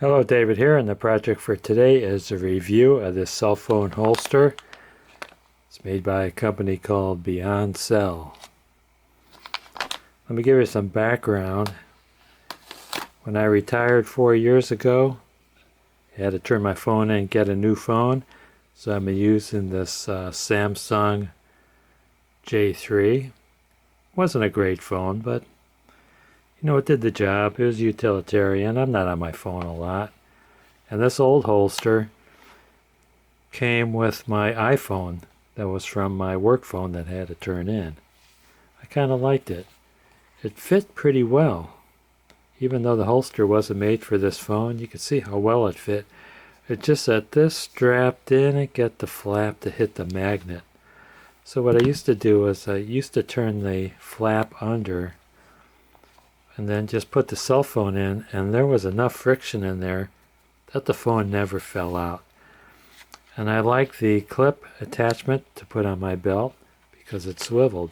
Hello, David here, and the project for today is a review of this cell phone holster. It's made by a company called Beyond Cell. Let me give you some background. When I retired 4 years ago, I had to turn my phone in and get a new phone, so I've been using this Samsung J3. Wasn't a great phone, but it did the job. It was utilitarian. I'm not on my phone a lot. And this old holster came with my iPhone that was from my work phone that I had to turn in. I kind of liked it. It fit pretty well. Even though the holster wasn't made for this phone, you could see how well it fit. It's just that this strap didn't get the flap to hit the magnet. So what I used to do is I used to turn the flap under and then just put the cell phone in, and there was enough friction in there that the phone never fell out. And I like the clip attachment to put on my belt because it swiveled.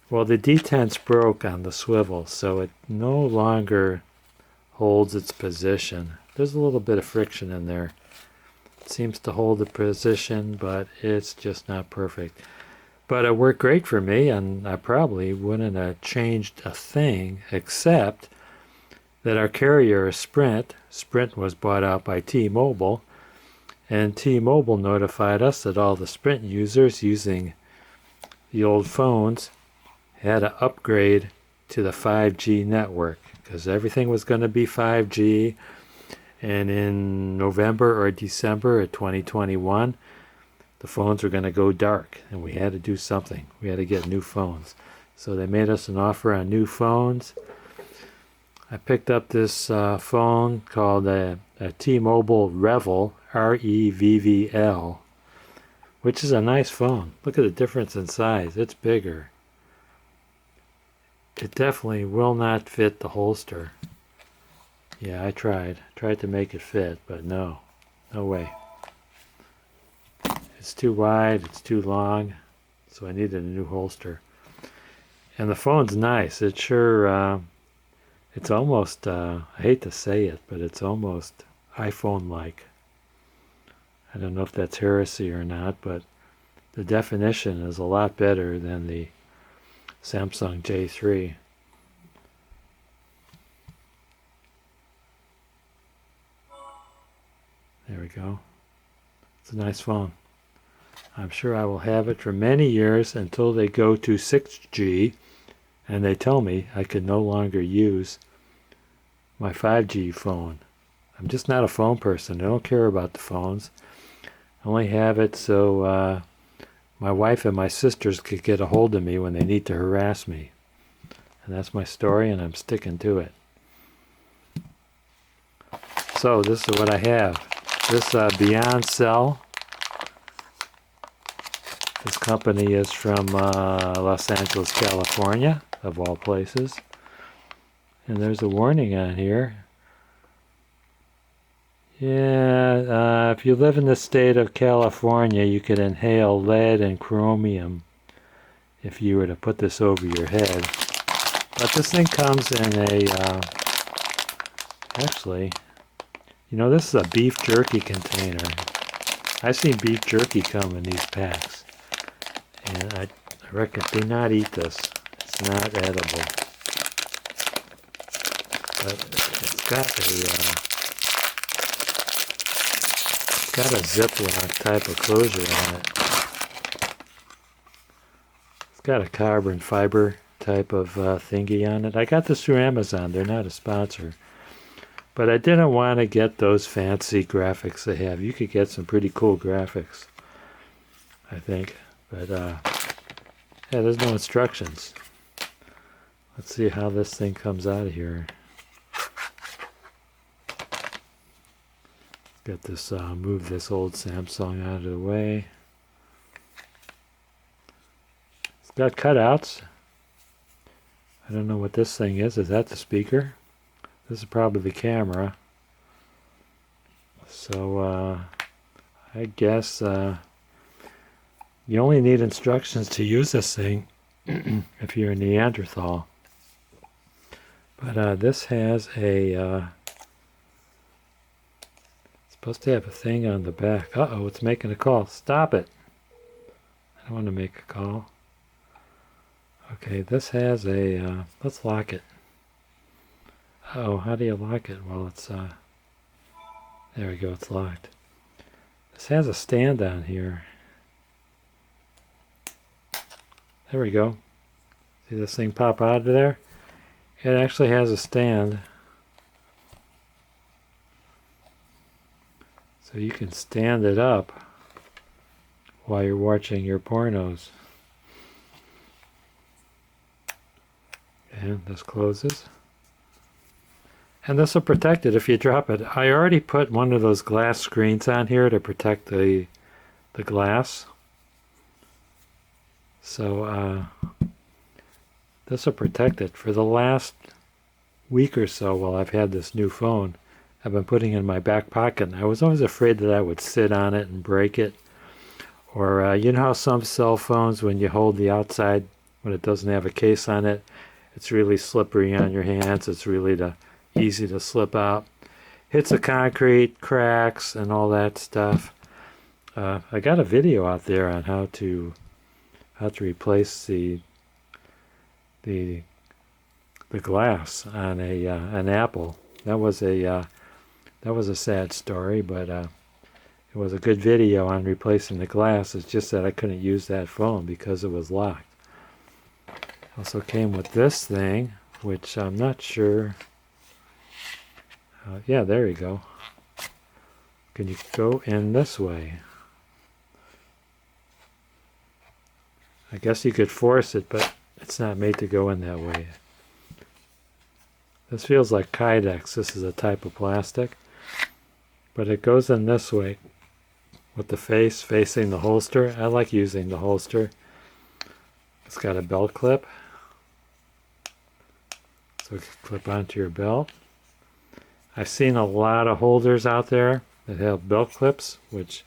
Well, the detents broke on the swivel, so it no longer holds its position. There's a little bit of friction in there. It seems to hold the position, but it's just not perfect. But it worked great for me, and I probably wouldn't have changed a thing, except that our carrier is Sprint. Sprint was bought out by T Mobile, and T Mobile notified us that all the Sprint users using the old phones had to upgrade to the 5G network, because everything was going to be 5G, and in November or December of 2021, the phones were going to go dark, and we had to do something. We had to get new phones. So they made us an offer on new phones. I picked up this phone called a T Mobile Revvl, Revvl, which is a nice phone. Look at the difference in size. It's bigger. It definitely will not fit the holster. Yeah, I tried to make it fit, but no way. It's too wide, it's too long, so I needed a new holster. And the phone's nice. It's sure, it's almost, I hate to say it, but it's almost iPhone-like. I don't know if that's heresy or not, but the definition is a lot better than the Samsung J3. There we go. It's a nice phone. I'm sure I will have it for many years until they go to 6G, and they tell me I can no longer use my 5G phone. I'm just not a phone person. I don't care about the phones. I only have it so my wife and my sisters could get a hold of me when they need to harass me. And that's my story, and I'm sticking to it. So this is what I have. This Beyond Cell. This company is from Los Angeles, California, of all places. And there's a warning on here. Yeah, if you live in the state of California, you could inhale lead and chromium if you were to put this over your head. But this thing comes in a, actually, this is a beef jerky container. I've seen beef jerky come in these packs. And I reckon do not eat this. It's not edible. But it's got a Ziploc type of closure on it. It's got a carbon fiber type of thingy on it. I got this through Amazon. They're not a sponsor. But I didn't want to get those fancy graphics they have. You could get some pretty cool graphics, I think. But, yeah, there's no instructions. Let's see how this thing comes out of here. Got this, move this old Samsung out of the way. It's got cutouts. I don't know what this thing is. Is that the speaker? This is probably the camera. So, I guess, you only need instructions to use this thing if you're a Neanderthal. But this has a supposed to have a thing on the back. Uh-oh, it's making a call. Stop it. I don't want to make a call. Okay, this has a, let's lock it. Uh-oh, how do you lock it? Well, it's, there we go, it's locked. This has a stand on here. There we go. See this thing pop out of there? It actually has a stand. So you can stand it up while you're watching your pornos. And this closes. And this will protect it if you drop it. I already put one of those glass screens on here to protect the glass. So this will protect it. For the last week or so while I've had this new phone, I've been putting it in my back pocket. And I was always afraid that I would sit on it and break it. Or you know how some cell phones, when you hold the outside, when it doesn't have a case on it, it's really slippery on your hands. It's really easy to slip out. Hits the concrete, cracks, and all that stuff. I got a video out there on how to replace the glass on an Apple. That was a sad story, but it was a good video on replacing the glass. It's just that I couldn't use that phone because it was locked. Also came with this thing, which I'm not sure. Yeah, there you go. Can you go in this way? I guess you could force it, but it's not made to go in that way. This feels like Kydex. This is a type of plastic. But it goes in this way with the face facing the holster. I like using the holster. It's got a belt clip. So it can clip onto your belt. I've seen a lot of holders out there that have belt clips, which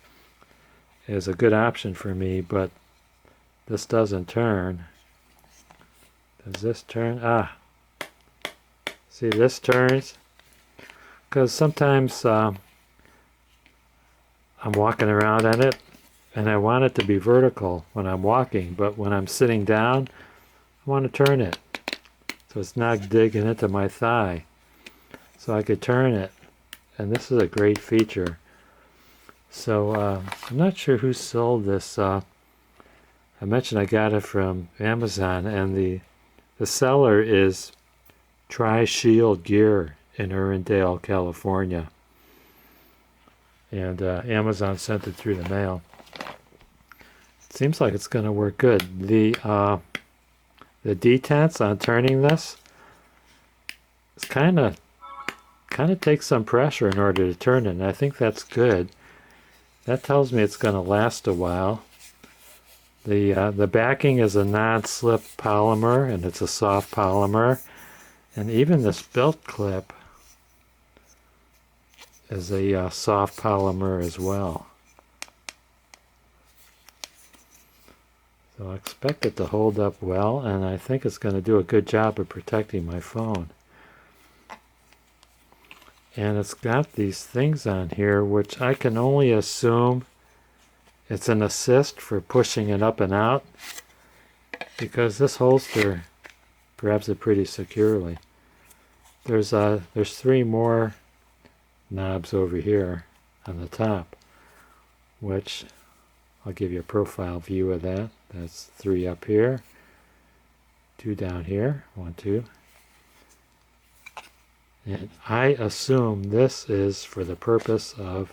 is a good option for me, but this doesn't turn. Does this turn? Ah. See, this turns. Because sometimes I'm walking around on it, and I want it to be vertical when I'm walking, but when I'm sitting down, I want to turn it. So it's not digging into my thigh. So I could turn it. And this is a great feature. So I'm not sure who sold this. I mentioned I got it from Amazon, and the seller is Tri-Shield Gear in Irwindale, California. And Amazon sent it through the mail. It seems like it's going to work good. The detents on turning this, it's kind of takes some pressure in order to turn it, and I think that's good. That tells me it's going to last a while. The backing is a non-slip polymer, and it's a soft polymer. And even this belt clip is a soft polymer as well. So I expect it to hold up well, and I think it's going to do a good job of protecting my phone. And it's got these things on here, which I can only assume it's an assist for pushing it up and out, because this holster grabs it pretty securely. There's 3 more knobs over here on the top, which I'll give you a profile view of that. That's 3 up here, 2 down here, 1, 2. And I assume this is for the purpose of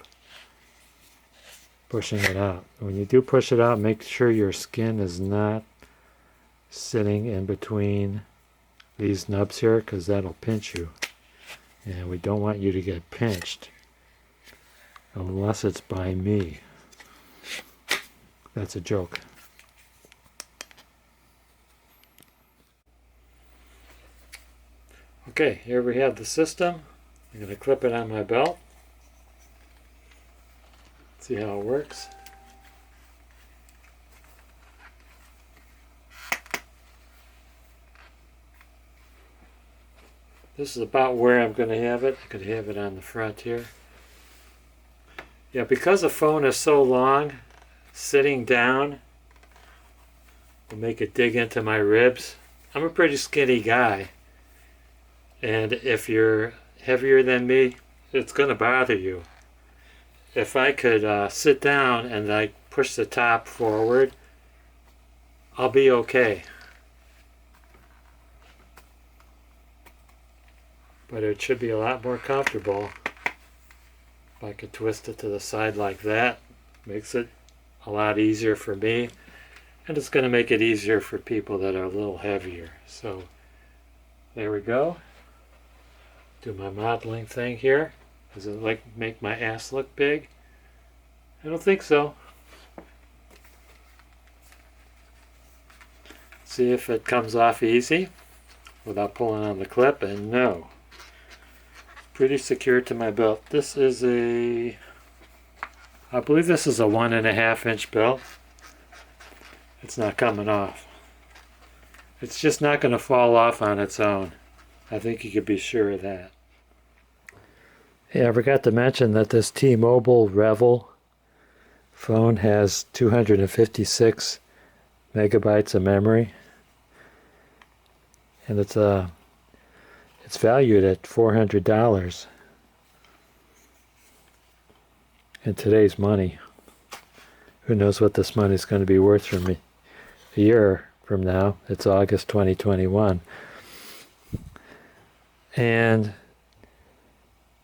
pushing it out. When you do push it out, make sure your skin is not sitting in between these nubs here, because that'll pinch you. And we don't want you to get pinched unless it's by me. That's a joke. Okay, here we have the system. I'm going to clip it on my belt. See how it works. This is about where I'm going to have it. I could have it on the front here. Yeah, because the phone is so long, sitting down will make it dig into my ribs. I'm a pretty skinny guy, and if you're heavier than me, it's going to bother you. If I could sit down and like push the top forward, I'll be okay. But it should be a lot more comfortable if I could twist it to the side like that. Makes it a lot easier for me, and it's going to make it easier for people that are a little heavier. So there we go. Do my modeling thing here. Does it like make my ass look big? I don't think so. See if it comes off easy without pulling on the clip, and no. Pretty secure to my belt. This is I believe this is a 1.5 inch belt. It's not coming off. It's just not going to fall off on its own. I think you could be sure of that. Yeah, I forgot to mention that this T Mobile Revvl phone has 256 megabytes of memory, and it's valued at $400 in today's money. Who knows what this money is going to be worth for me a year from now. It's August 2021. And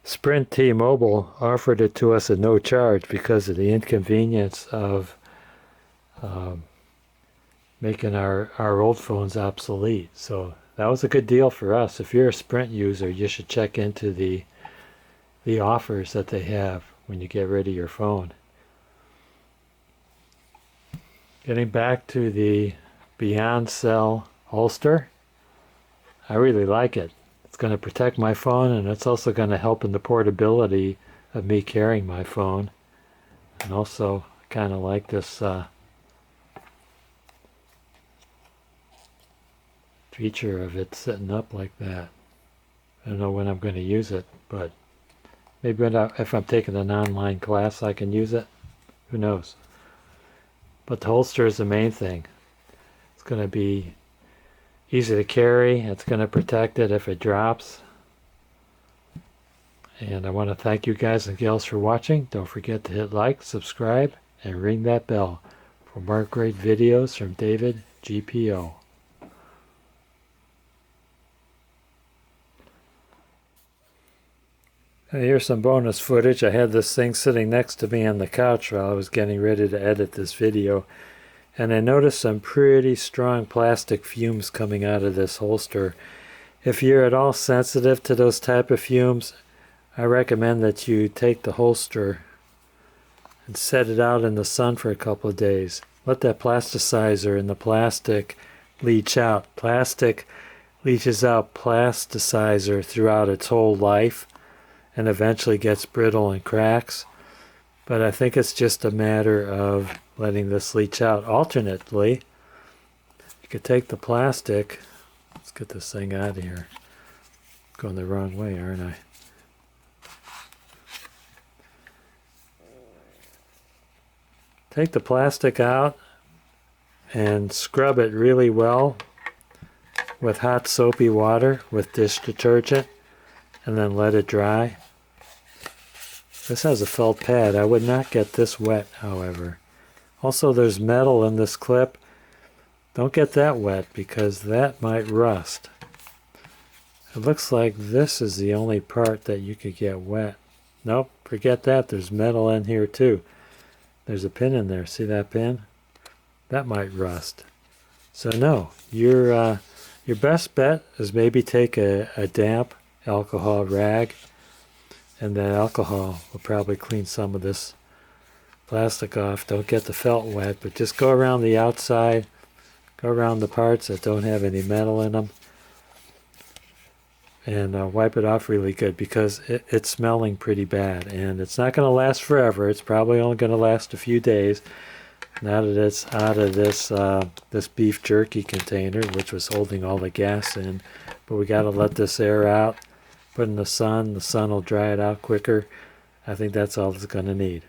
Sprint T-Mobile offered it to us at no charge because of the inconvenience of making our old phones obsolete. So that was a good deal for us. If you're a Sprint user, you should check into the offers that they have when you get rid of your phone. Getting back to the Beyond Cell holster, I really like it. It's going to protect my phone, and it's also going to help in the portability of me carrying my phone. And also, kind of like this feature of it sitting up like that. I don't know when I'm going to use it, but maybe if I'm taking an online class I can use it. Who knows? But the holster is the main thing. It's going to be easy to carry. It's going to protect it if it drops. And I want to thank you guys and gals for watching. Don't forget to hit like, subscribe, and ring that bell for more great videos from David GPO. Here's some bonus footage. I had this thing sitting next to me on the couch while I was getting ready to edit this video, and I noticed some pretty strong plastic fumes coming out of this holster. If you're at all sensitive to those type of fumes, I recommend that you take the holster and set it out in the sun for a couple of days. Let that plasticizer in the plastic leach out. Plastic leaches out plasticizer throughout its whole life and eventually gets brittle and cracks. But I think it's just a matter of letting this leach out. Alternately, you could take the plastic. Let's get this thing out of here. Going the wrong way, aren't I? Take the plastic out and scrub it really well with hot soapy water with dish detergent, and then let it dry. This has a felt pad. I would not get this wet, however. Also, there's metal in this clip. Don't get that wet because that might rust. It looks like this is the only part that you could get wet. Nope, forget that. There's metal in here too. There's a pin in there. See that pin? That might rust. So no, your best bet is maybe take a damp alcohol rag, and that alcohol will probably clean some of this plastic off. Don't get the felt wet, but just go around the outside, go around the parts that don't have any metal in them, and wipe it off really good because it's smelling pretty bad, and it's not going to last forever. It's probably only going to last a few days now that it's out of this beef jerky container, which was holding all the gas in but we got to let this air out. Put it in the sun will dry it out quicker. I think that's all it's going to need.